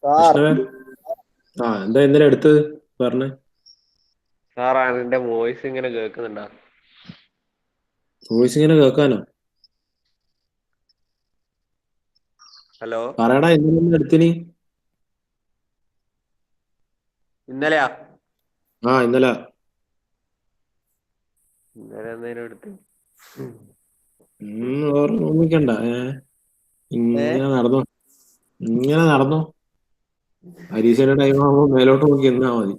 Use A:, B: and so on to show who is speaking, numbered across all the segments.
A: Sir
B: കൃഷ്ണവേ, എന്താ ഇന്നലെ എടുത്തത് പറഞ്ഞേ?
A: സാറാ എന്റെ വോയിസ് ഇങ്ങനെ കേൾക്കുന്നുണ്ടോ?
B: വോയിസ് ഇങ്ങനെ കേൾക്കാനോ?
A: ഹലോ,
B: പറയടാ, ഇന്നലെ എടുത്തിന്.
A: ഇന്നലെയാ?
B: ഇന്നലെ.
A: ഇന്നലെ എന്തേലും എടുത്ത്?
B: ഓർമ്മിക്കണ്ട.
A: ഏ
B: ഇങ്ങനെ നടന്നോ, ഇങ്ങനെ നടന്നോ. പരീക്ഷയുടെ ടൈം ആകുമ്പോൾ മേലോട്ട് നോക്കി എന്നാ മതി.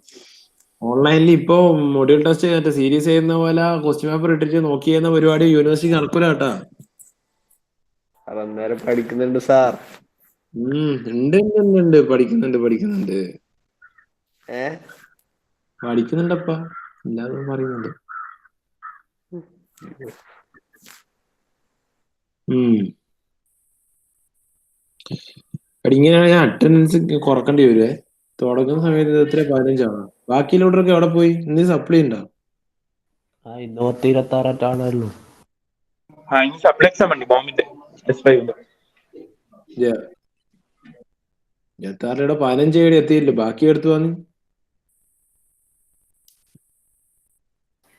B: ഓൺലൈനിൽ ഇപ്പൊ മൊഡ്യൂൾ ടെസ്റ്റ് മറ്റേ സീരീസ് ചെയ്യുന്ന പോലെ ക്വസ്റ്റ്യൻ പേപ്പർ ഇട്ടിട്ട് നോക്കി ചെയ്യുന്ന പരിപാടി യൂണിവേഴ്സിറ്റി നടക്കൂല കേട്ടാ.
A: സാർ അന്നേരം പഠിക്കുന്നുണ്ട് സാർ.
B: ഉണ്ട് പഠിക്കുന്നുണ്ട്.
A: ഏ
B: പഠിക്കുന്നുണ്ടപ്പാ, എല്ലാവരും പറയുന്നുണ്ട്. ഉം ഇങ്ങനെയാണെങ്കിൽ അറ്റൻഡൻസ് കുറക്കേണ്ടി വരുവേ. തുടങ്ങുന്ന സമയത്ത് ഇത് എത്ര 15 ബാക്കിയുള്ളവരൊക്കെ എവിടെ പോയി? ഇന്ന് സപ്ലി ഉണ്ടോ?
A: ഇന്ന് 26
C: ഇനി സപ്ലൈ എക്സാം ഉണ്ട് ബോംബിന്റെ S5.
B: 26 15 എത്തിയില്ല, ബാക്കി എടുത്തു വന്ന്.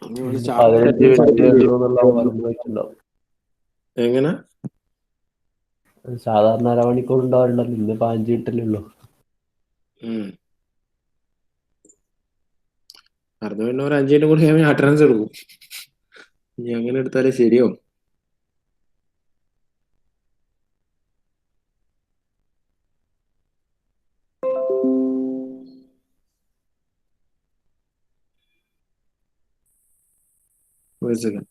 A: ഇന്ന് 15 മിനിറ്റേ ഉള്ളൂ എന്നുള്ള മറന്നു വെച്ചിട്ടുണ്ടാവും.
B: എങ്ങനെ?
A: സാധാരണ അരമണിക്കൂർ ഉണ്ടാവില്ല, ഇന്ന് 15 മിനിറ്റല്ലേ ഉള്ളൂ.
B: അടുത്ത പിന്നെ ഒരു 5 മിനിറ്റ് കൂടി ഞാൻ അറ്റൻഡൻസ് എടുക്കും. ഇനി അങ്ങനെ എടുത്താലേ ശരിയാവും. ഒരു സെക്കൻഡ്.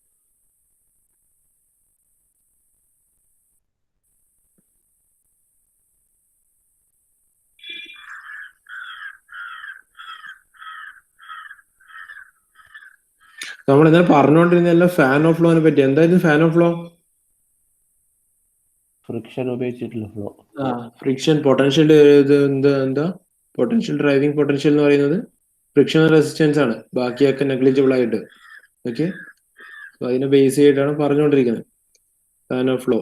B: നമ്മൾ ഇന്നലെ പറഞ്ഞുകൊണ്ടിരുന്ന ഫാൻ ഓഫ് ഫ്ലോനെ പറ്റി. എന്തായിരുന്നു ഫാൻ ഓഫ് ഫ്ലോ?
A: ഫ്രിക്ഷൻ ഉപയോഗിച്ചിട്ടുള്ള ഫ്ലോ.
B: Friction potential. എന്താ പൊട്ടൻഷ്യൽ, ഡ്രൈവിംഗ് പൊട്ടൻഷ്യൽ എന്ന് പറയുന്നത് ഫ്രിക്ഷൻ റെസിസ്റ്റൻസ് ആണ്. ബാക്കിയൊക്കെ നെഗ്ലിജിബിൾ ആയിട്ട്. ഓക്കെ, അതിനെ ബേസ് ചെയ്തിട്ടാണ് പറഞ്ഞുകൊണ്ടിരിക്കുന്നത് ഫാൻ ഓഫ് ഫ്ലോ.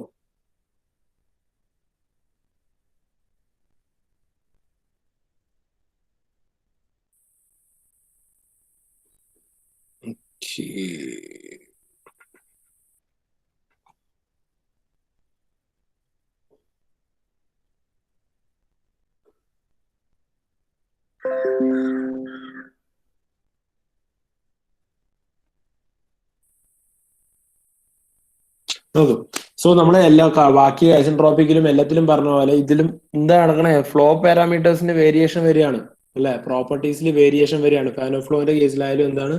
B: നോക്കൂ, സോ നമ്മളെ എല്ലാ ബാക്കി ഐസൻട്രോപിക്കിലും എല്ലാത്തിലും പറഞ്ഞ പോലെ ഇതിലും എന്താ നടക്കണേ? ഫ്ലോ പാരാമീറ്റേഴ്സിന് വേരിയേഷൻ വരികയാണ് അല്ലെ? പ്രോപ്പർട്ടീസിൽ വേരിയേഷൻ വരികയാണ്. ഫാൻ ഓഫ് ഫ്ലോന്റെ കേസിലായാലും എന്താണ്,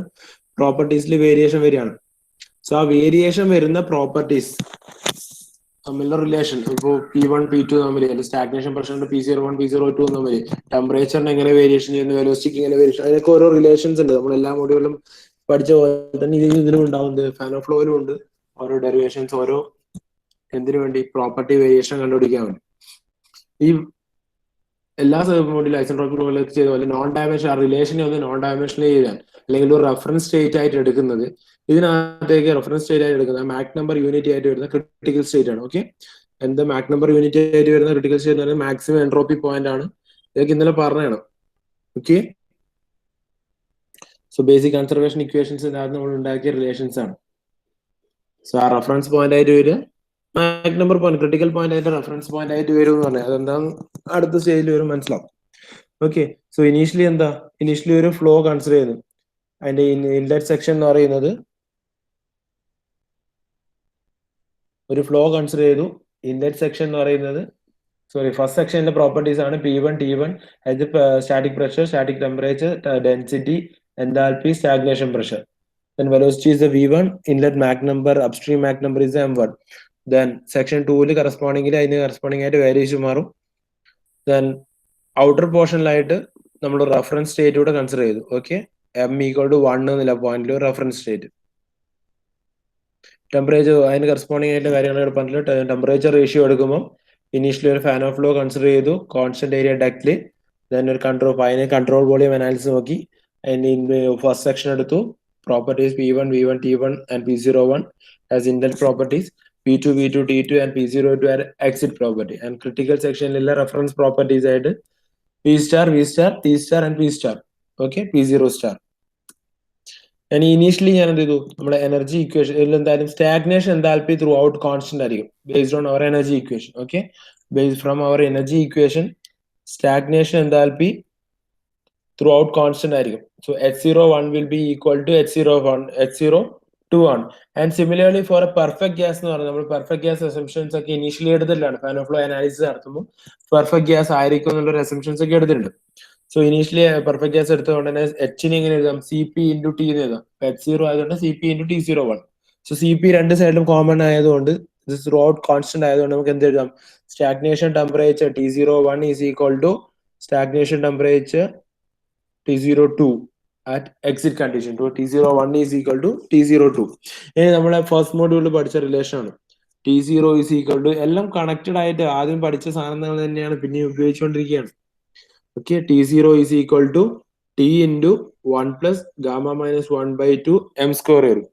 B: പ്രോപ്പർട്ടീസിൽ വേരിയേഷൻ വരികയാണ്. സോ ആ വേരിയേഷൻ വരുന്ന പ്രോപ്പർട്ടീസ് തമ്മിലുള്ള റിലേഷൻ, ഇപ്പോൾ P1 P2 തമ്മിൽ, അല്ലെങ്കിൽ സ്റ്റാഗ്നേഷൻ പ്രഷറിന്റെ P01 P02 തമ്മിൽ, ടെമ്പറേച്ചറിന് എങ്ങനെ വേരിയേഷൻ ചെയ്യുന്നു, വെലോസിറ്റിക്ക് എങ്ങനെ വേരിയേഷൻ, അതിനൊക്കെ ഓരോ റിലേഷൻസ് ഉണ്ട്. നമ്മൾ എല്ലാ മോഡ്യൂളിലും പഠിച്ച പോലെ തന്നെ ഇതിലും ഉണ്ടാവുന്നത്, ഫാൻ ഓഫ് ഫ്ലോയിലും ഉണ്ട് ഓരോ ഡെറിവേഷൻസ്, ഓരോ എന്തിനു വേണ്ടി, പ്രോപ്പർട്ടി വേരിയേഷൻ കണ്ടുപിടിക്കാൻ വേണ്ടി. ഈ എല്ലാ മോഡ്യൂൾ ഐസൻട്രോപിക് പോലെ ചെയ്ത പോലെ നോൺ ഡയമെൻഷൻ, ആ റിലേഷനെ ഒന്ന് നോൺ ഡയമെൻഷനിൽ ചെയ്യാൻ, അല്ലെങ്കിൽ ഒരു റെഫറൻസ് സ്റ്റേറ്റ് ആയിട്ട് എടുക്കുന്നത്, ഇതിനകത്തേക്ക് റെഫറൻസ് സ്റ്റേറ്റ് ആയിട്ട് എടുക്കുന്നത് മാക് നമ്പർ യൂണിറ്റ് ആയിട്ട് വരുന്ന ക്രിട്ടിക്കൽ സ്റ്റേറ്റ് ആണ്. ഓക്കെ, എന്ത് മാക് നമ്പർ യൂണിറ്റ് ആയിട്ട് വരുന്ന ക്രിട്ടിക്കൽ സ്റ്റേറ്റ് എന്ന് പറയുന്നത് മാക്സിമം എൻട്രോപ്പി പോയിന്റ് ആണ്. ഇതൊക്കെ ഇന്നലെ പറഞ്ഞതാണ്. ഓക്കെ, സോ ബേസിക് കൺസർവേഷൻ ഇക്വേഷൻസിനകത്ത് നമ്മൾ ഉണ്ടാക്കിയ റിലേഷൻസ് ആണ്. സോ ആ റെഫറൻസ് പോയിന്റ് ആയിട്ട് വരിക Mach number point, critical point ആയിട്ട് റെഫറൻസ് പോയിന്റ് ആയിട്ട് വരും എന്ന് പറഞ്ഞാൽ അതെന്താന്ന് അടുത്ത സ്റ്റേജിൽ വരും മനസ്സിലാവും. ഓക്കെ, സോ ഇനീഷ്യലി ഒരു ഫ്ലോ കൺസിഡർ ചെയ്യുന്നു. അതിന്റെ ഇൻലെറ്റ് സെക്ഷൻ എന്ന് പറയുന്നത് ഒരു ഫ്ലോ കൺസിഡർ ചെയ്തു. ഇൻലെറ്റ് സെക്ഷൻ എന്ന് പറയുന്നത്, ഫസ്റ്റ് സെക്ഷനിലെ പ്രോപ്പർട്ടീസ് ആണ് P1 T1, അത് static pressure, static temperature, density, enthalpy, stagnation pressure. Then velocity is the V1, inlet Mach number, upstream Mach number is the M1. Then section 2 കറസ്പോണ്ടിങ്ങിൽ അതിന് corresponding ആയിട്ട് variation മാറും. Then outer പോർഷനിലായിട്ട് നമ്മൾ reference state കൂടെ consider ചെയ്തു. Okay, M=1 എന്നുള്ള പോയിന്റിൽ reference state. Temperature അതിന് corresponding ആയിട്ട് കാര്യങ്ങൾ പറഞ്ഞിട്ട് ടെമ്പറേച്ചർ റേഷ്യോ എടുക്കുമ്പോൾ ഇനീഷ്യലി ഒരു ഫാൻ ഓഫ് ഫ്ലോ കൺസിഡർ ചെയ്തു, കോൺസ്റ്റന്റ് ഏരിയ ഡെപ്തിൽ. ദെൻ ഒരു അതിന് കൺട്രോൾ വോളിയം അനാലിസിസ് നോക്കി. അതിന് ഫസ്റ്റ് സെക്ഷൻ എടുത്തു, properties P1, V1, T1 and P01 as inlet properties, P2, V2, T2 and P02 are exit property. And critical section reference properties ആയിട്ട് P star, V star, T star and P star. Okay, P0 star. And initially ഞാൻ എന്ത് ചെയ്തു നമ്മുടെ energy equation എന്തായാലും stagnation enthalpy throughout constant ആയിരിക്കും based on our energy equation. Okay, based from our energy equation stagnation enthalpy throughout constant ആയിരിക്കും. So H01 will be equal to H01 H02 and similarly for a perfect gas എന്ന് പറഞ്ഞാൽ നമ്മൾ perfect gas assumptions ഒക്കെ initially എടുത്തില്ലാണ് Fanno flow analysis നടത്തുമ്പോൾ perfect gas ആയിരിക്കും എന്നുള്ള assumptions ഒക്കെ എടുത്തിട്ടുണ്ട്. സോ ഇനീഷ്യലി പെർഫെക്റ്റ് ഗ്യാസ് എടുത്തുകൊണ്ട് തന്നെ എച്ചിനെ എങ്ങനെ എഴുതാം, CP ഇൻറ്റു ടി എന്ന് എഴുതാം. H0 ആയതുകൊണ്ട് CP into T01. So CP രണ്ട് സൈഡിലും കോമൺ ആയതുകൊണ്ട് ത്രൂ ഔട്ട് കോൺസ്റ്റന്റ് ആയതുകൊണ്ട് നമുക്ക് എന്ത് എഴുതാം, stagnation temperature T01 is equal to stagnation temperature T02 at exit condition. So T01 is equal to T02. ഇനി നമ്മളെ ഫസ്റ്റ് മോഡ്യൂളിൽ പഠിച്ച റിലേഷൻ ആണ്. T0 is equal to എല്ലാം കണക്റ്റഡ് ആയിട്ട് ആദ്യം പഠിച്ച സാധനങ്ങൾ തന്നെയാണ് പിന്നെ ഉപയോഗിച്ചുകൊണ്ടിരിക്കുകയാണ്. Okay, T0 is equal to T into 1 plus gamma minus 1 by 2 m square വരും.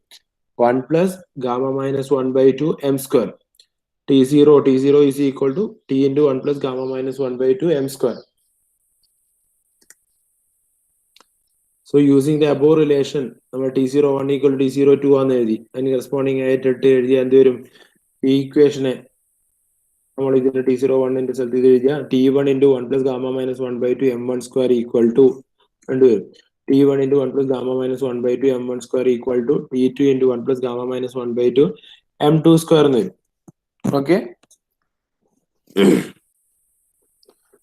B: 1 plus gamma minus 1 by 2 m square. T0 is equal to T into 1 plus gamma minus 1 by 2 m square. So using the above relation, നമ്മൾ T01 equal to T02 ആണെന്ന് എഴുതി. അതിന് corresponding ആയിട്ട് ഇട്ട് എഴുതിയാൽ എന്ത് വരും, ഈ ഇക്വേഷനെ നമ്മൾ ഇതിന്റെ T01 സ്ഥലത്ത് ഇത് എഴുതിയാൽ T1 into 1 plus gamma minus 1 by 2 m1 square equal to രണ്ടുവരും. T1 into 1 plus gamma minus 1 by 2 m1 square equal to T2 into 1 plus gamma minus 1 by 2 m2 square എന്ന് വരും. Okay,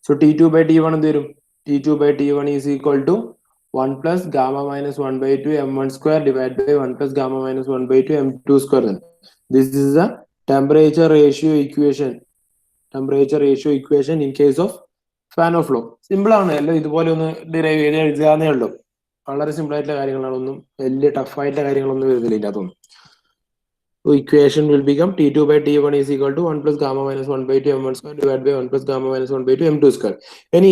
B: so T2 by T1 എന്ത് വരും, T2 by T1 is equal to 1 plus gamma minus 1 by 2 m1 square divided by 1 plus gamma minus 1 by 2 m2 square. This is the temperature ratio equation. Temperature ratio equation in case of fan of flow. Simple ആണ്, എല്ലാം ഇതുപോലെ ഒന്ന് derive ചെയ്ത് എഴുതാന്നേ ഉള്ളൂ. വളരെ simple ആയിട്ടുള്ള കാര്യങ്ങളാണ്, ഒന്നും വലിയ ടഫ് ആയിട്ടുള്ള കാര്യങ്ങളൊന്നും വരുന്നില്ല ഇതിനകത്തൊന്നും. So equation will become T2 by T1 is equal to 1 plus gamma minus 1 by 2 m1 square divided by 1 plus gamma minus 1 by 2 m2 square. ഇനി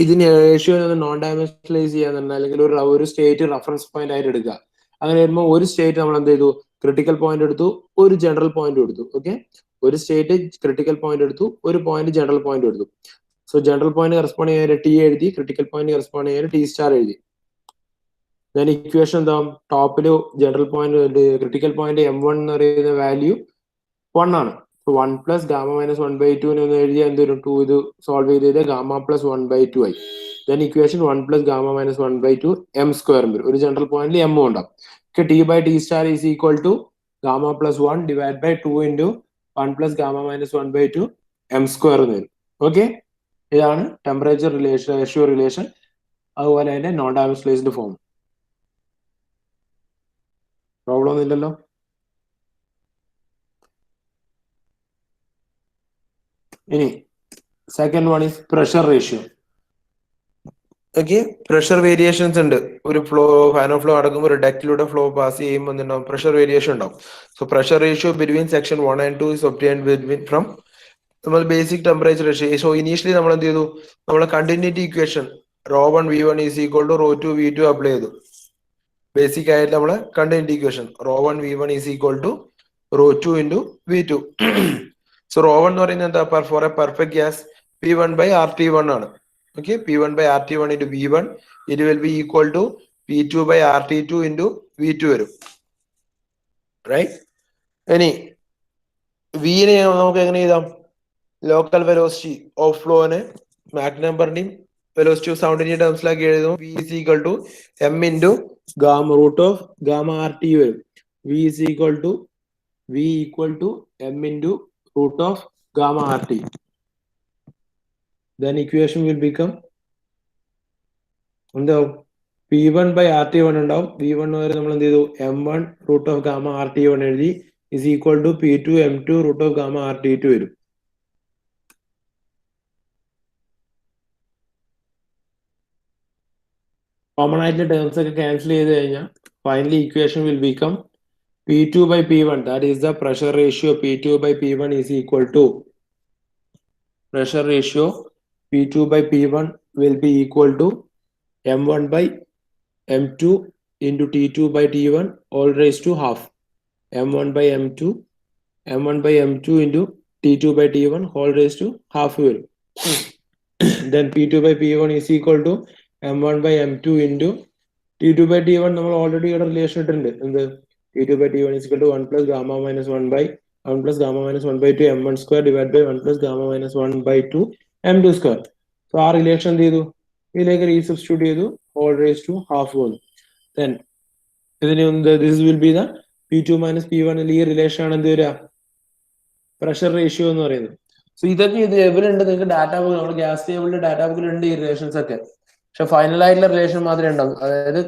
B: ഇതിന് റേഷ്യോ നോൺ ഡയമെൻഷനലൈസ് ചെയ്യാന്നുണ്ടെങ്കിൽ അല്ലെങ്കിൽ ഒരു സ്റ്റേറ്റ് റഫറൻസ് പോയിന്റ് ആയിട്ട് എടുക്കുക. അങ്ങനെ വരുമ്പോൾ ഒരു സ്റ്റേറ്റ് നമ്മൾ എന്ത് ചെയ്തു, ക്രിട്ടിക്കൽ പോയിന്റ് എടുത്തു, ഒരു ജനറൽ പോയിന്റ് എടുത്തു. ഓക്കെ, ഒരു സ്റ്റേറ്റ് ക്രിട്ടിക്കൽ പോയിന്റ് എടുത്തു, ഒരു പോയിന്റ് ജനറൽ പോയിന്റ് എടുത്തു. സോ ജനറൽ പോയിന്റ് കറസ്പോണ്ട് ചെയ്യാൻ T എഴുതി, ക്രിട്ടിക്കൽ പോയിന്റ് കറസ്പോണ്ട് ചെയ്യാൻ T സ്റ്റാർ എഴുതി. then ഇക്വേഷൻ എന്താ, ടോപ്പില് general point critical point m1 എന്ന് പറയുന്ന വാല്യൂ 1 ആണ്. 1 പ്ലസ് ഗാമ മൈനസ് 1 by 2 എന്ന് എഴുതിയാൽ എന്ത് വരും, 2 ഇത് സോൾവ് ചെയ്ത് ഗാമ പ്ലസ് 1 by 2 ആയി. then equation 1 plus gamma minus 1 by 2 m square വരും. ഒരു ജനറൽ പോയിന്റിൽ m ഉണ്ടാവും. T by T star is equal to gamma plus 1 divided by 2 into 1 plus gamma minus 1 by 2 m square എന്ന് വരും. Okay, ഇതാണ് temperature relation, ratio relation, അതുപോലെ അതിന്റെ non dimensionalised form. Problem ഒന്നും ഇല്ലല്ലോ. ഇനി second one is pressure ratio. Okay, pressure variations ഉണ്ട്. ഒരു ഫ്ലോ ഫാനോ ഫ്ലോ നടക്കുമ്പോൾ ഒരു ഡക്റ്റിലൂടെ ഫ്ലോ പാസ് ചെയ്യുമ്പോൾ എന്തുണ്ടാവും, പ്രഷർ വേരിയേഷൻ ഉണ്ടാവും. So pressure ratio between section 1 and 2 is obtained between from നമ്മൾ basic temperature ratio. So initially നമ്മൾ എന്ത് ചെയ്തു, നമ്മളെ continuity equation ρ1 v1 is equal to ρ2 v2 apply ചെയ്തു. ബേസിക് ആയിട്ട് നമ്മള് continuity equation ρ1 v1 is equal to ρ2 into v2. So ρ1 എന്ന് പറയുന്നത് എന്താ, for a perfect gas P1 by RT1 ആണ്. Okay, P1 by RT1 into V1 it will be equal to P2 by RT2 into V2 വരും. Right, ഇനി വിനെ നമുക്ക് എങ്ങനെ എഴുതാം, ലോക്കൽ വെലോസിറ്റി ഓഫ് ഫ്ലോനെ മാക് നമ്പറിന്റെയും വെലോസിറ്റി ഓഫ് സൗണ്ടിന്റെയും ടേംസിലാക്കി എഴുതും. V is equal to m into gamma root of gamma RT വരും. V is equal to m into root of gamma RT. Then equation will become എന്താവും, P1 by RT1 ഉണ്ടാവും. V1 വരെ നമ്മൾ എന്ത് ചെയ്തു, m1 root of gamma RT1 എഴുതി is equal to P2 m2 root of gamma RT2 വരും. Common ആയിട്ടുള്ള terms ഒക്കെ ക്യാൻസൽ ചെയ്ത് കഴിഞ്ഞാൽ finally equation will become P2 by P1, that is the pressure ratio. P2 by P1 is equal to pressure ratio P2 by P1 will be equal to m1 by m2 into T2 by T1 all raised to half. m1 by m2 into T2 by T1 whole raised to half വരും. then P2 by P1 is equal to M1 by M2 into T2 by T1 നമ്മൾ already ഇവിടെ relation ഇട്ടിട്ടുണ്ട് എന്ത് T2 by T1 is equal to 1 plus gamma minus 1 by 1 plus gamma minus 1 by 2 M1 square divided by 1 plus gamma minus 1 by 2 M2 square. So ആ relation എന്ത് ചെയ്തു ഇതിലേക്ക് റീസബ്സ്റ്റിറ്റ്യൂട്ട് ചെയ്തു whole raise to half വന്നു. Then ഇതിന് this will be the P2 minus P1 ഈ relation ആണ് എന്ത് വരിക പ്രഷർ റേഷ്യോ എന്ന് പറയുന്നത്. സോ ഇതൊക്കെ ഇത് എവിടെയുണ്ട് നിങ്ങൾക്ക് ഡാറ്റാ ബുക്ക് നമ്മുടെ ഗ്യാസ് ടേബിളിന്റെ ഡാറ്റാ ബുക്കിലുണ്ട് ഈ റിലേഷൻസ് ഒക്കെ. പക്ഷെ ഫൈനൽ ആയിട്ടുള്ള റിലേഷൻ മാത്രമേ ഉണ്ടാവും. അതായത്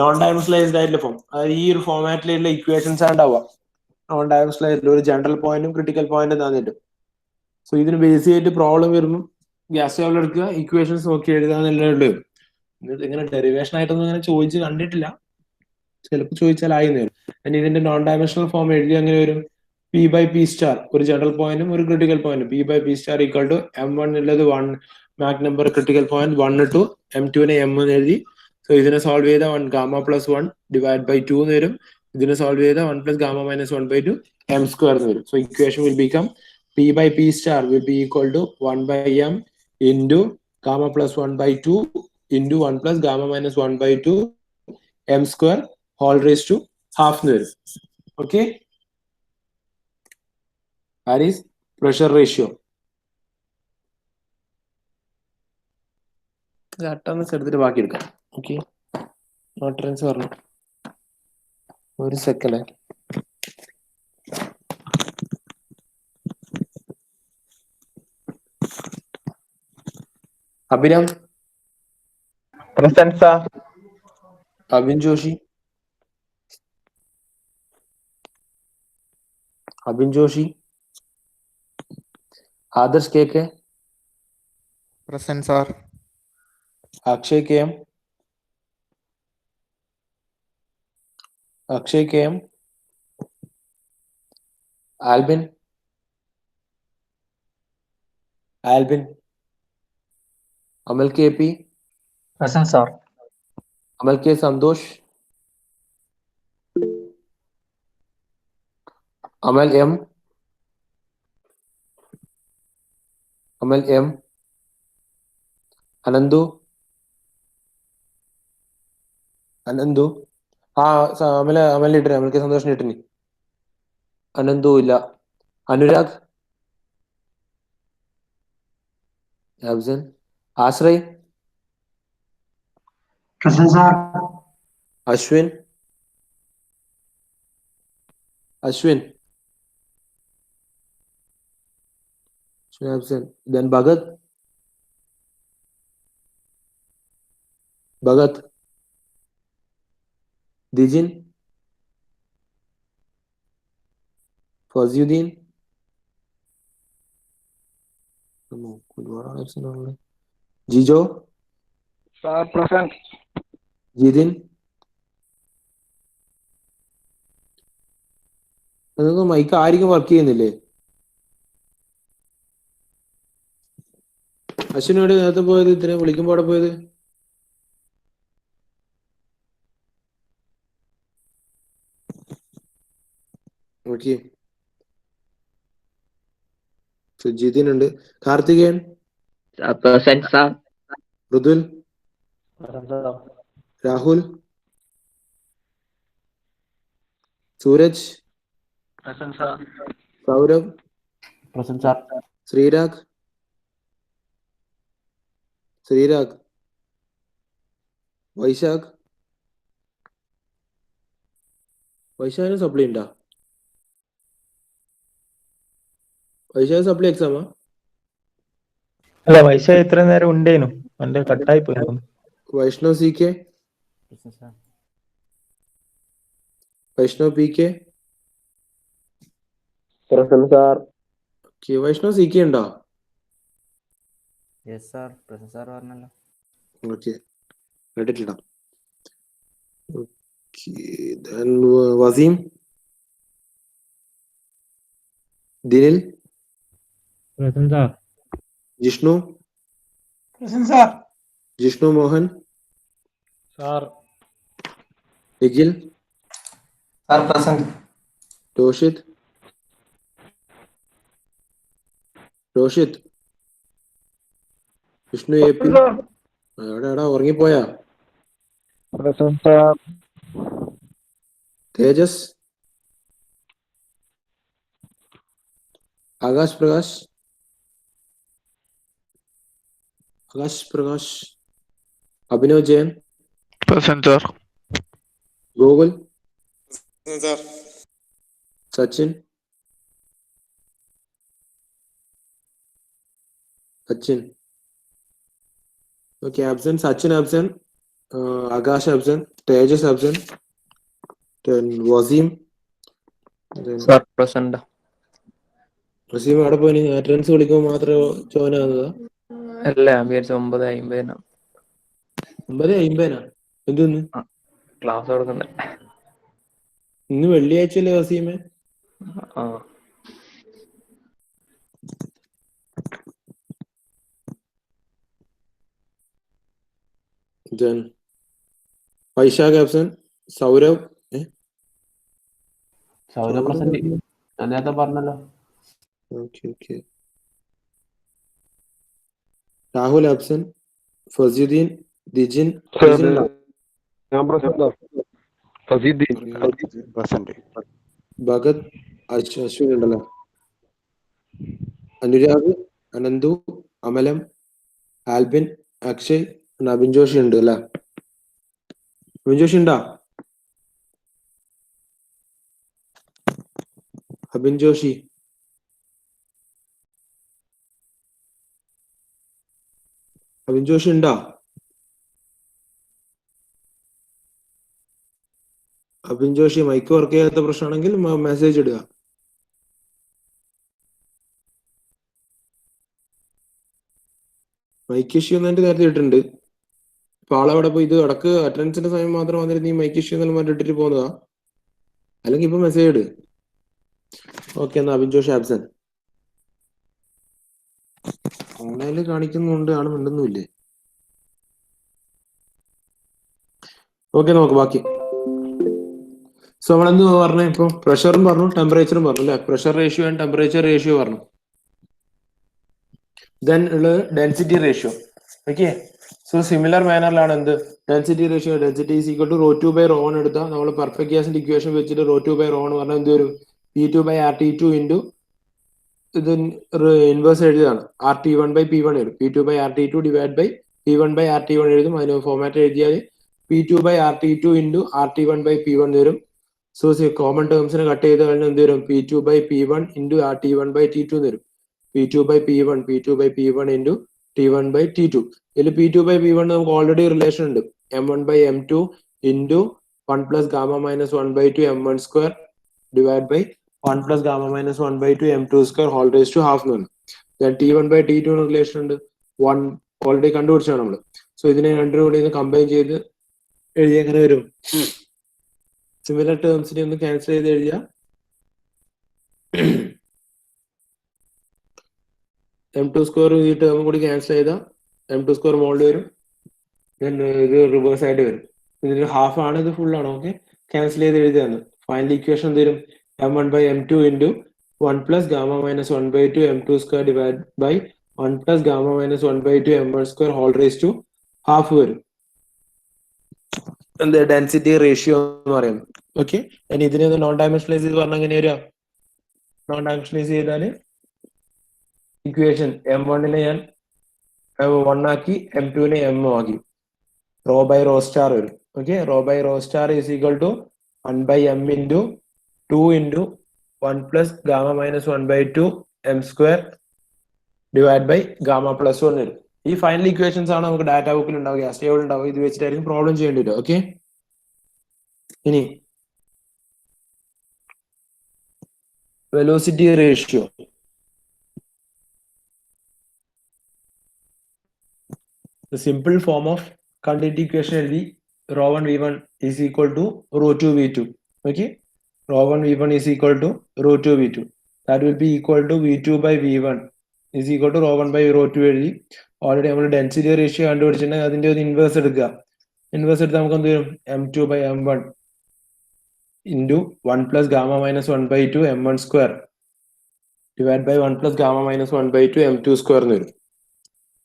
B: നോൺ ഡയമെൻഷനലൈസ്ഡ് ആയിട്ടുള്ള ഫോം, അതായത് ഈ ഒരു ഫോമാറ്റിലുള്ള ഇക്വേഷൻസ് ഉണ്ടാവുക നോൺ ഡയമെൻഷനലൈസ്ഡ് ഒരു ജനറൽ പോയിന്റും ക്രിട്ടിക്കൽ പോയിന്റും തന്നിട്ട്. സോ ഇതിന് ബേസ് ചെയ്തിട്ട് പ്രോബ്ലം വരുമ്പോൾ ഗ്യാസ് ടേബിൾ എടുക്കുക ഇക്വേഷൻസ് നോക്കി എഴുതാന്നല്ലേ ഉള്ളൂ. ഇങ്ങനെ ഡെറിവേഷൻ ആയിട്ടൊന്നും അങ്ങനെ ചോദിച്ച് കണ്ടിട്ടില്ല, ചിലപ്പോൾ ചോദിച്ചാലായിരുന്നു. ഇതിന്റെ നോൺ ഡയമെൻഷണൽ ഫോം എഴുതി അങ്ങനെ വരും P by P star ഒരു ജനറൽ പോയിന്റും ഒരു ക്രിട്ടിക്കൽ പോയിന്റും P by P star equal to M1 ഉള്ളത് 1 Mach number critical point 1 to M2നെ M എന്ന് എഴുതി. സോ ഇതിനെ സോൾവ് ചെയ്ത 1 ഗാമ പ്ലസ് 1 ഡിവൈഡ് ബൈ 2 എന്ന് വരും. ഇതിനെ സോൾവ് ചെയ്ത 1 plus gamma minus 1 by 2 M square എന്ന് വരും. So equation will become P by P star will be equal to 1 by M into gamma plus 1 by 2 into 1 plus gamma minus 1 by 2 M square whole raised to half എന്ന് വരും. Okay, that is pressure ratio. എടുത്തിട്ട് ബാക്കി എടുക്കാം. Okay, നോട്ടറൻസ് പറഞ്ഞു ഒരു second. Abhiram,
C: Present, sir.
B: Abhin Joshi, Abhin Joshi, Adarsh K K,
D: Present, sir.
B: Akshay K M, Akshay K M, Albin, Albin, Amal K P,
E: Present, sir.
B: Amal K Santhosh, Amal M, Amal M, Ananthu, Ananthu Amal ഇട്ടിന്, Amal K സന്തോഷിന് ഇട്ടിന്. അനന്തു ഇല്ല. Anurag, Afsan, ആശ്രയ്,
E: Present, sir.
B: Ashwin, Ashwin, Afsan. Then Bhagat, Bhagat, ദിജിൻ, ഫസിയുദ്ദീൻ, ഒരുപാട് ആപ്ഷൻ ആണല്ലോ. Jijo,
C: Sir, present.
B: ജിതിൻ. നിങ്ങൾക്ക് മൈക്ക് ആയിരിക്കും വർക്ക് ചെയ്യുന്നില്ലേ? അശ്വിനോട് നേരത്തെ പോയത്, ഇത്രയും വിളിക്കുമ്പോ അവിടെ പോയത്? ഓക്കെ, ജിതിൻ ഉണ്ട്. Karthikeyan,
F: Present, sir.
B: Mridul,
E: Present, sir.
B: Rahul, Sooraj,
E: Present, sir.
B: Saurabh,
E: Present, sir.
B: Sreerag, Sreerag, Vaishakh, വൈശാഖിന് സപ്ലൈ ഉണ്ടാ? വൈശാഖ് സപ്ലൈ എക്സാമാ?
G: അല്ല വൈശ ഇത്ര നേരം ഉണ്ടേനു, എന്റെ കട്ടായി പോയിരുന്നു.
B: Vaishnav C K,
E: Present, sir.
B: Vaishnav P K.
A: Present, sir.
B: Okay, Vaishnav C K ഉണ്ടോ?
E: Yes, sir. Present, sir. പറഞ്ഞല്ലോ.
B: ഓക്കെ, കേട്ടിട്ടിടാം. Then Waseem, Dinil,
G: Present, sir.
B: Jishnu,
C: Present, sir.
B: Jishnu Mohan,
C: Sir.
B: Nikhil,
E: Sir, present.
B: Roshith, Roshith, Vishnu A P എവിടെയാടാ ഉറങ്ങിപ്പോയാ?
G: Present sir.
B: Thejas, Akash Prakash, Abhinav Jayan,
H: Present, sir.
B: Gokul, Sachin, okay absent. Sachin absent, Akash absent, Thejas absent, Waseem.
E: Sir present.
B: Waseem അവിടെ പോയി attendance വിളിക്കുമ്പോൾ മാത്രമേ join ആകുന്നതാ?
E: അല്ല, ഞാൻ വിചാരിച്ച 9:50
B: 9:50 എന്തൊന്ന്
E: ക്ലാസ് കൊടുക്കണ്ടേ?
B: ഇന്ന് വെള്ളിയാഴ്ചയല്ലേ വസീമേ?
E: ആ
B: വൈശാഖ് ആബ്സെന്റ്, സൗരവ്
E: പ്രസന്റ്. ഞാൻ നേരത്തെ പറഞ്ഞല്ലോ.
B: ഓക്കെ. രാഹുൽ ആബ്സെന്റ്, ഫസീദ്ദീൻ, ദിജിൻ, ഭഗത്, അശ്വിൻ ഉണ്ടല്ലോ, അനുരാഗ്, അനന്തു, അമലം, ആൽബിൻ, അക്ഷയ്, അബിൻ ജോഷി ഉണ്ട് അല്ലേ? അബിൻ ജോഷി ഉണ്ടാ? അബിൻ ജോഷി ഉണ്ടാ? അബിൻ ജോഷി മൈക്ക് വർക്ക് ചെയ്യാത്ത പ്രശ്നമാണെങ്കിൽ മെസ്സേജ് ഇടുക. മൈക്ക് ഇഷ്യൂ എന്നെ നേരത്തെ ഇട്ടിട്ടുണ്ട്. ഇപ്പൊ ആളവിടെ പോയി ഇത് ഇടക്ക് അറ്റൻഡൻസിന്റെ സമയം മാത്രം വന്നിട്ട് നീ മൈക്ക് ഇഷ്യൂ എന്നെല്ലാം മാറ്റി ഇട്ടിട്ട് പോകുന്നതാ? അല്ലെങ്കിൽ ഇപ്പൊ മെസ്സേജ് ഇട്. ഓക്കെ, എന്നാ അബിൻ ജോഷി ആബ്സെന്റ്. ഓൺലൈനിൽ കാണിക്കുന്നുണ്ട്, ആണ് മിണ്ടുന്നില്ലേ? ഓക്കെ, നോക്ക് ബാക്കി. സോ നമ്മളെന്ത് പറഞ്ഞേ? ഇപ്പൊ പ്രഷറും പറഞ്ഞു, ടെമ്പറേച്ചറും പറഞ്ഞു അല്ലെ? Pressure ratio and temperature ratio പറഞ്ഞു. ദെൻ ഉള്ളത് density ratio. Okay, so similar മാനറിലാണ് എന്ത് density ratio. Density is equal to ρ2/ρ1 എടുത്താൽ നമ്മൾ പെർഫെക്റ്റ് ഗ്യാസിന്റെ ഇക്വേഷൻ വെച്ചിട്ട് ρ2/ρ1 പറഞ്ഞാൽ എന്ത് വരും? P2/RT2 ഇൻറ്റു ഇത് ഇൻവേഴ്സ് എഴുതിയതാണ്, RT1/P1 എഴുതും. P2/RT2 ഡിവൈഡ് ബൈ P1/RT1 എഴുതും. അതിന് ഫോർമാറ്റ് എഴുതിയാൽ P2/RT2 ഇൻറ്റു RT1/P1 വരും. സോ കോമൺ ടേംസിനെ കട്ട് ചെയ്ത് കഴിഞ്ഞാൽ എന്ത് വരും? P2/P1 ഇൻറ്റു RT1/T2 വരും. P2/P1 into T1/T2. ഇതിൽ P2/P1 നമുക്ക് ഓൾറെഡി റിലേഷൻ ഉണ്ട്. M1/M2 into 1 plus gamma minus 1/2 M1 square divide by 1 plus gamma minus 1/2 M2 square whole raise to half എന്ന് പറഞ്ഞു. T1/T2 റിലേഷൻ ഉണ്ട്, 1 ഓൾറെഡി കണ്ടുപിടിച്ചാണ് നമ്മള്. സോ ഇതിനെ രണ്ടിനും കൂടി കമ്പൈൻ ചെയ്ത് എഴുതിയ എങ്ങനെ വരും? സിമിലർ ടേംസിനെ ഒന്ന് ക്യാൻസൽ ചെയ്ത് എഴുതിയ M2 സ്ക്വയർ ഈ ടേം കൂടി ക്യാൻസൽ ചെയ്താൽ M2 സ്ക്വയർ മോളിൽ വരും. ഇത് റിവേഴ്സ് ആയിട്ട് വരും. ഇതിന് ഹാഫ് ആണ്, ഇത് ഫുൾ ആണ്. ഓക്കെ, ക്യാൻസൽ ചെയ്ത് എഴുതിയാണ്. ഫൈനൽ ഇക്വേഷൻ തരും M1/M2 into 1 plus gamma minus 1/2 M2 square divide by 1 plus gamma minus 1/2 M1 square whole raise to half വരും. എന്ത് ഡെൻസിറ്റി റേഷ്യോ എന്ന് പറയുന്നത്. ഓക്കെ, ഇനി ഇതിനെ ഒന്ന് നോൺ ഡയമെൻഷനലൈസ് ചെയ്ത് പറഞ്ഞാൽ എങ്ങനെ വരിക? നോൺ ഡയമെൻഷനലൈസ് ചെയ്താൽ ഇക്വേഷൻ M1നെ ഞാൻ 1 ആക്കി, M2നെ M ആക്കി, ρ/ρ വരും. Okay, ρ/ρ is equal to 1/m into 2 into 1 plus gamma minus 1/2 M square divide by gamma plus 1 വരും. ഈ ഫൈനൽ ഇക്വേഷൻസ് ആണ് നമുക്ക് ഡാറ്റ ബുക്കിൽ ഉണ്ടാവുക, സ്റ്റേബിൾ ഉണ്ടാവുക. ഇത് വെച്ചിട്ടായിരിക്കും പ്രോബ്ലം ചെയ്യേണ്ടി വരും. ഓക്കെ, ഇനി velocity ratio. Simple form of continuity equation എഴുതി ρ1 v1 is equal to ρ2 v2. Okay, ρ1 v1 is equal to ρ2 v2. That will be equal to v2/v1 is equal to ρ1/ρ2 എഴുതി. ഓൾറെഡി നമ്മൾ density ratio കണ്ടുപിടിച്ചിട്ടുണ്ടെങ്കിൽ അതിന്റെ ഒരു inverse എടുക്കുക. Inverse എടുത്താൽ നമുക്ക് എന്ത് വരും? M2/M1 into 1 plus gamma minus 1/2 M1 square divide by 1 plus gamma minus 1/2 M2 square എന്ന് വരും.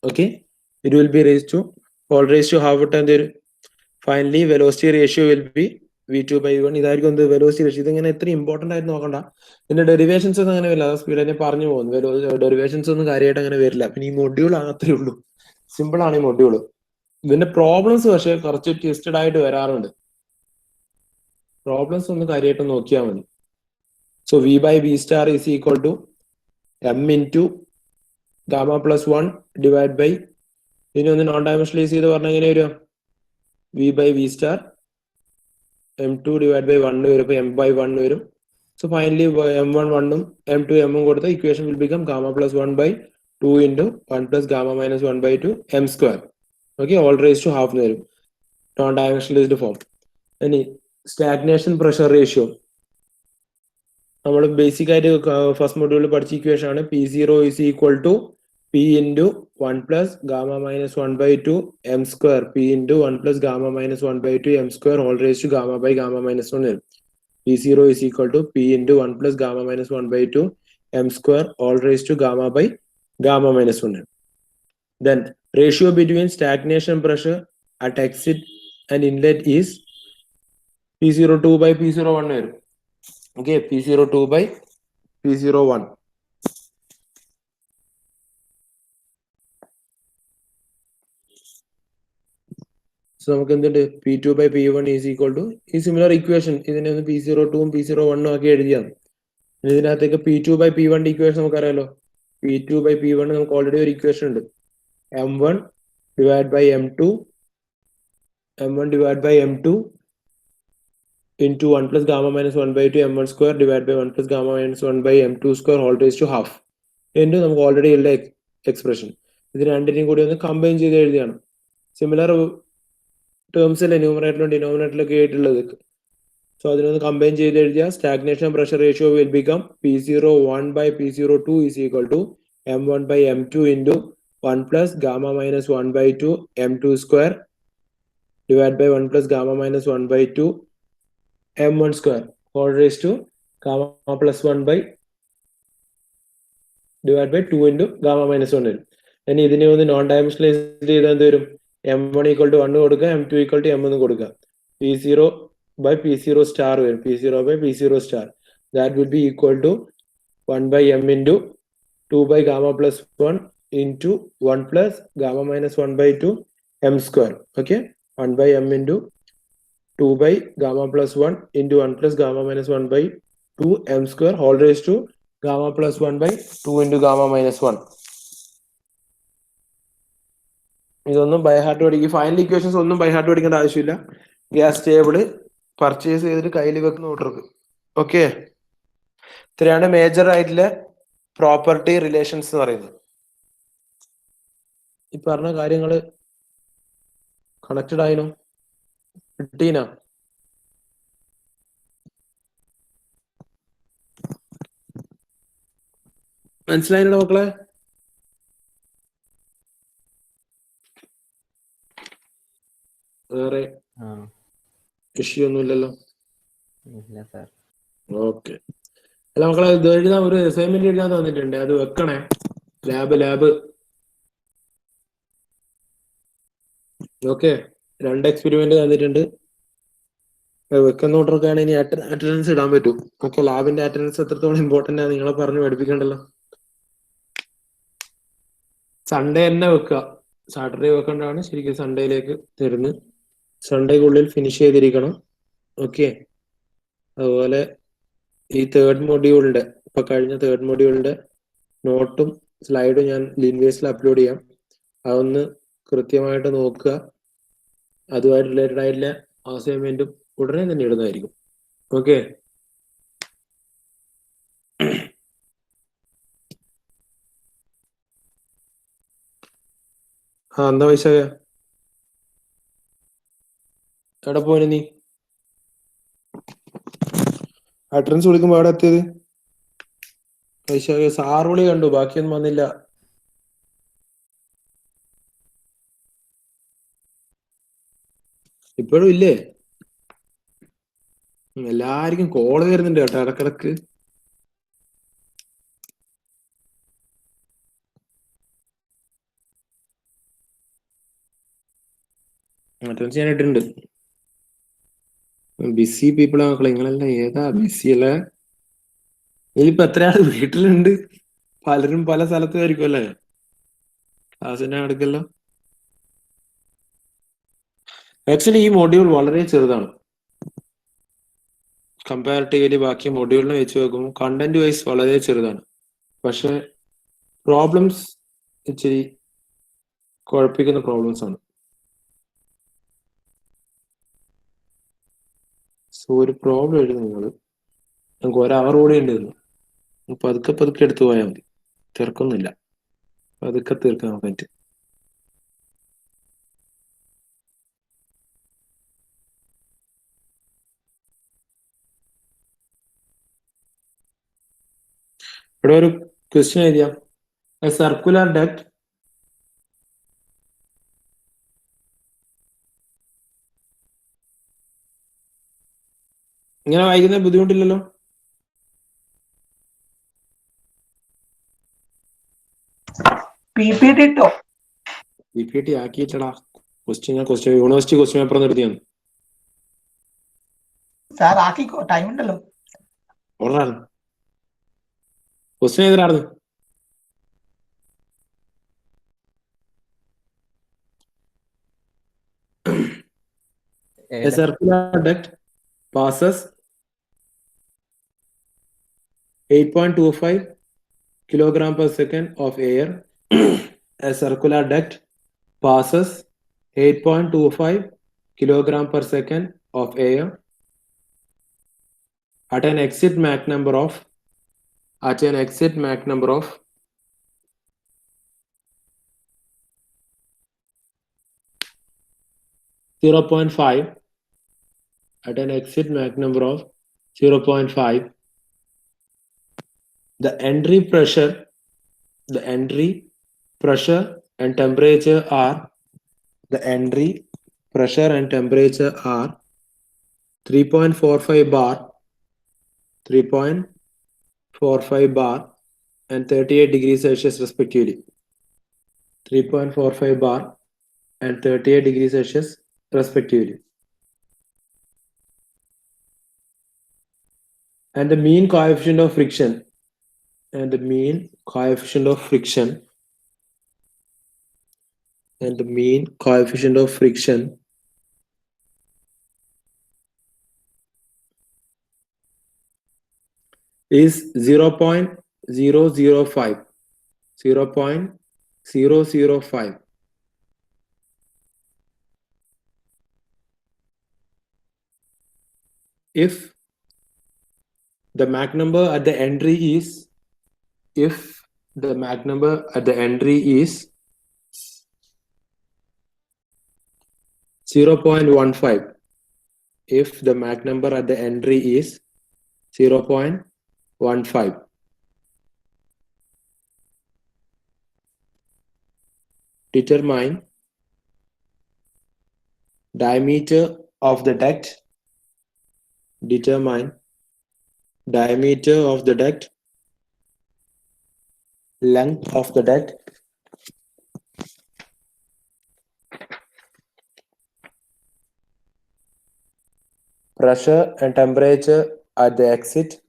B: Okay, it will be raised to all raised to half എന്ത് വരും? Finally velocity ratio will be v2/v1. ഇതായിരിക്കും എന്ത് വെലോസിറ്റി റേഷ്യോ. ഇതിങ്ങനെ എത്ര important ആയിട്ട് നോക്കണ്ട. ഇതിന്റെ ഡെറിവേഷൻസ് ഒന്നും അങ്ങനെ വരില്ല. സ്പീഡ് തന്നെ പറഞ്ഞു പോകുന്നു. ഡെറിവേഷൻസ് ഒന്നും കാര്യമായിട്ട് അങ്ങനെ വരില്ല. പിന്നെ ഈ മൊഡ്യൂൾ അത്രേ ഉള്ളൂ. സിമ്പിൾ ആണ് ഈ മൊഡ്യൂൾ. ഇതിന്റെ പ്രോബ്ലംസ് പക്ഷെ കുറച്ച് ട്വിസ്റ്റഡ് ആയിട്ട് വരാറുണ്ട്. പ്രോബ്ലംസ് ഒന്ന് കാര്യമായിട്ട് നോക്കിയാൽ മതി. So v/v* is equal to m into gamma plus 1 divide by, ഇനി ഒന്ന് നോൺ ഡയമെൻഷനലൈസ് ചെയ്ത് പറഞ്ഞാൽ എങ്ങനെ വരിക? v/v* m2 ഡിവൈഡ് ബൈ 1 വരും. ഇപ്പൊ m/1 വരും. So finally m1 1ഉം m2 m ഉം കൊടുത്ത equation will become gamma plus 1/2 into 1 plus gamma minus 1/2 m². Okay, whole raise to half വരും നോൺ ഡയമെൻഷനലൈസ്ഡ് ഫോം. ഇനി സ്റ്റാഗ്നേഷൻ പ്രഷർ റേഷ്യോ നമ്മൾ basic ആയിട്ട് first മൊഡ്യൂളിൽ പഠിച്ച ഇക്വേഷൻ ആണ്. P0 is equal to P into 1 plus gamma minus 1/2 m². P into 1 plus gamma minus 1/2 m² whole raise to gamma by gamma minus 1 വരും. P0 is equal to P into 1 plus gamma minus 1/2 m² whole raise to gamma by gamma minus 1 വരും. Then ratio between stagnation pressure at exit and inlet is P02/P01 വരും. Okay, P02/P01. So നമുക്ക് എന്തുണ്ട്? P2/P1 is equal to ഈ similar equation ഇതിനെ ഒന്ന് P02ഉം P01ഉം ആക്കി എഴുതിയാണ്. ഇതിനകത്തേക്ക് P2/P1 equation നമുക്കറിയാലോ. P2/P1 നമുക്ക് ഓൾറെഡി ഒരു ഇക്വേഷൻ ഉണ്ട്. m1 divided by m2 into 1 plus gamma minus 1/2 m1 square divided by 1 plus gamma minus 1/m2 square all raised to half into നമുക്ക് ഓൾറെഡി ഉള്ള എക്സ്പ്രഷൻ. ഇത് രണ്ടിനെയും കൂടി ഒന്ന് കമ്പൈൻ ചെയ്ത് എഴുതിയാണ്. സിമിലർ ടേംസ് അല്ലേ ന്യൂമറേറ്ററിലും ഡിനോമിനേറ്ററിലൊക്കെ ആയിട്ടുള്ളത്. സോ അതിനൊന്ന് കമ്പൈൻ ചെയ്ത് എഴുതിയ stagnation pressure ratio will become P01/P02 is equal to m1/m2 into 1 plus gamma minus 1/2 m2 square divided by 1 plus gamma minus 1/2 m1 square all raised to gamma plus 1 by divided by 2 into gamma minus 1 വരും. ഇനി ഇതിനെ ഒന്ന് non ഡയമെൻഷനലൈസ് ചെയ്താൽ എന്ത് വരും? m1 equal to 1 കൊടുക്കുക, m2 equal to m എന്ന് കൊടുക്കുക. P0/P0* വരും. P0/P0* that will be equal to 1/m into 2 by gamma plus 1 into 1 plus gamma minus 1/2 m². Okay, 1/m into 2 by gamma plus 1 into 1 plus gamma minus 1/2 m² all raised to gamma plus 1/2 into gamma minus 1. ഇതൊന്നും by heart പഠിക്കും. Final equations ഒന്നും by heart പഠിക്കേണ്ട ആവശ്യമില്ല. Gas table purchase ചെയ്തിട്ട് കയ്യിൽ വെക്കുന്ന കൂട്ടർക്ക്. Okay, ഇത്രയാണ് മേജർ ആയിട്ടുള്ള പ്രോപ്പർട്ടി റിലേഷൻസ് എന്ന് പറയുന്നത്. ഈ പറഞ്ഞ കാര്യങ്ങള് കണക്റ്റഡ് ആയിനോ? കിട്ടീനോ? മനസ്സിലായില്ലോ മക്കളെ? വേറെ ഇഷ്യൂ ഒന്നുമില്ലല്ലോ? ഓക്കെ. അല്ല മക്കളെ, ഇത് എഴുതാൻ ഒരു അസൈൻമെന്റ് എഴുതാൻ തന്നിട്ടുണ്ട്, അത് വെക്കണേ. Lab okay. 2 എക്സ്പെരിമെന്റ് തന്നിട്ടുണ്ട്. വെക്കുന്ന കൂട്ടർക്കാണ് ഇനി അറ്റൻഡൻസ് ഇടാൻ പറ്റും. ഓക്കെ, ലാബിന്റെ അറ്റൻഡൻസ് എത്രത്തോളം ഇമ്പോർട്ടന്റ് ആണ് നിങ്ങളെ പറഞ്ഞ് പഠിപ്പിക്കണ്ടല്ലോ. സൺഡേ തന്നെ വെക്കുക. സാറ്റർഡേ വെക്കേണ്ടതാണ്, ശരിക്കും സൺഡേയിലേക്ക് തരുന്നു. സൺഡേക്കുള്ളിൽ ഫിനിഷ് ചെയ്തിരിക്കണം. ഓക്കെ, അതുപോലെ ഈ തേർഡ് മൊഡ്യൂളിന്റെ ഇപ്പൊ കഴിഞ്ഞ തേർഡ് മൊഡ്യൂളിന്റെ നോട്ടും സ്ലൈഡും ഞാൻ ലിൻവേസിൽ അപ്ലോഡ് ചെയ്യാം. അതൊന്ന് കൃത്യമായിട്ട് നോക്കുക. അതുമായിട്ട് റിലേറ്റഡ് ആയിട്ടുള്ള അസൈൻമെന്റും ഉടനെ തന്നെ ഇടുന്നതായിരിക്കും. ഓക്കെ, എന്താ വൈശാഖ, എവിടെ പോയിന് നീ? അറ്റൻഡൻസ് വിളിക്കുമ്പോ എവിടെ എത്തിയത്? വൈശാഖ സാർ വിളി കണ്ടു, ബാക്കിയൊന്നും വന്നില്ല. ഇപ്പോഴും ഇല്ലേ? എല്ലാവർക്കും കോള് വരുന്നുണ്ട് കേട്ടോ ഇടക്കിടക്ക്. അറ്റൻസ് ഞാൻ ഇട്ടിട്ടുണ്ട്. ബിസി പീപ്പിൾ മക്കളെ, നിങ്ങളെല്ലാം ഏതാ ബിസി അല്ലേ? ഇതിലിപ്പോ എത്ര ആള് വീട്ടിലുണ്ട്? പലരും പല സ്ഥലത്തുമായിരിക്കും അല്ലേ? ക്ലാസ്സിന്റെ അടുക്കല്ലോ. ആക്ച്വലി ഈ മൊഡ്യൂൾ വളരെ ചെറുതാണ് കമ്പാരിറ്റീവ്ലി ബാക്കി മൊഡ്യൂളിനെ വെച്ച് നോക്കുമ്പോൾ. കണ്ടന്റ് വൈസ് വളരെ ചെറുതാണ്, പക്ഷെ പ്രോബ്ലംസ് ഇച്ചിരി കുഴപ്പിക്കുന്ന പ്രോബ്ലംസ് ആണ്. സോ ഒരു പ്രോബ്ലം എഴുതും നിങ്ങൾ, നമുക്ക് 1 hour കൂടെ ഉണ്ടായിരുന്നു. പതുക്കെ പതുക്കെ എടുത്തു പോയാൽ മതി, തീർക്കൊന്നുമില്ല, പതുക്കെ തീർക്കാൻ പറ്റും. ഇവിടെ ഒരു ക്വസ്റ്റ്യൻ എഴുതിയാം. എ സർക്കുലർ ഡക്ട് ഇങ്ങനെ വായിക്കുന്ന ബുദ്ധിമുട്ടില്ലല്ലോ? PPT ആക്കിയിട്ടടാ. ക്വസ്റ്റ്യൻ യൂണിവേഴ്സിറ്റി ക്വസ്റ്റ്യൻ പേപ്പർ നിർത്തിയാണ്.
H: സാർ ആക്കിക്കോ, ടൈം ഉണ്ടല്ലോ.
B: ക്വസ്റ്റ്യൻ എതിരായിരുന്നു. A circular duct passes 8.25 kilogram per second of air. A circular duct passes 8.25 kilogram per second of air at an exit Mach number of 0.5. At an exit Mach number of 0.5, the entry pressure and temperature are 3.45 bar and 38 degrees Celsius respectively. 3.45 bar and 38 degrees Celsius respectively. And the mean coefficient of friction is 0.005. If the Mach number at the entry is 0.15, if the Mach number at the entry is 0.15, determine diameter of the duct, length of the duct, pressure and temperature at the exit,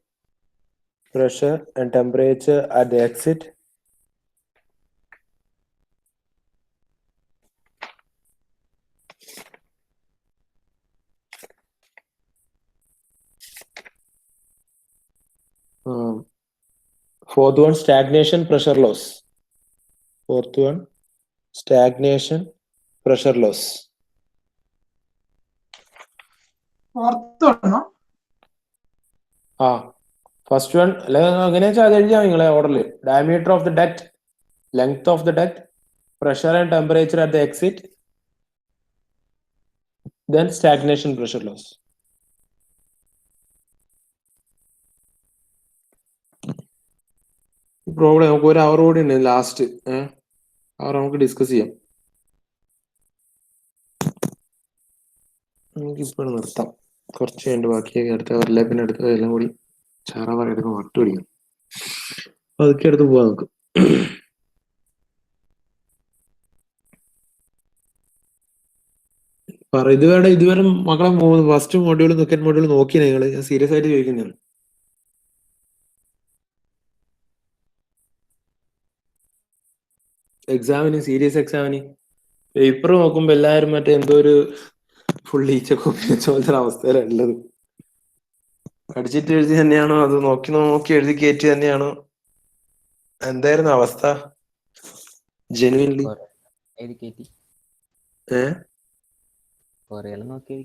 B: fourth one, stagnation pressure loss. First one, അങ്ങനെയാ എഴുതിയാ നിങ്ങളെ ഓർഡറിൽ. Diameter of the duct, length of the duct, pressure and temperature at the exit, then stagnation pressure loss. Problem നമുക്ക് 1 hour കൂടി ഉണ്ട് last. അവർ നമുക്ക് discuss ചെയ്യാം. നമുക്കിപ്പോൾ നിർത്താം. കുറച്ച് കഴിഞ്ഞ് ബാക്കിയൊക്കെ അടുത്ത ഓവർലാപ്പിന് അടുത്ത എല്ലാം കൂടി ചാറാവാറെടുത്ത് വട്ട് പിടിക്കും. അതൊക്കെ അടുത്ത് പോവാൻ നോക്കും. പറ ഇതുവരെ മക്കളെ ഫസ്റ്റ് മൊഡ്യൂൾ സെക്കൻഡ് മൊഡ്യൂൾ നോക്കി നിങ്ങള്? ഞാൻ സീരിയസ് ആയിട്ട് ചോദിക്കുന്നതാണ്. സീരിയസ് എക്സാമിന് പേപ്പർ നോക്കുമ്പോ എല്ലാരും മറ്റേ എന്തോ ഒരു ഫുൾ ഈച്ചക്കോപ്പി വെച്ച പോലത്തെ അവസ്ഥയിലാണ് ഉള്ളത്. പഠിച്ചിട്ട് എഴുതി തന്നെയാണോ അത് നോക്കി എഴുതി കയറ്റി തന്നെയാണോ? എന്തായിരുന്നു അവസ്ഥ ജെനുവിൻലി?
I: എഴുതി കയറ്റി
B: ഏഹ്
I: കൊറേ നോക്കി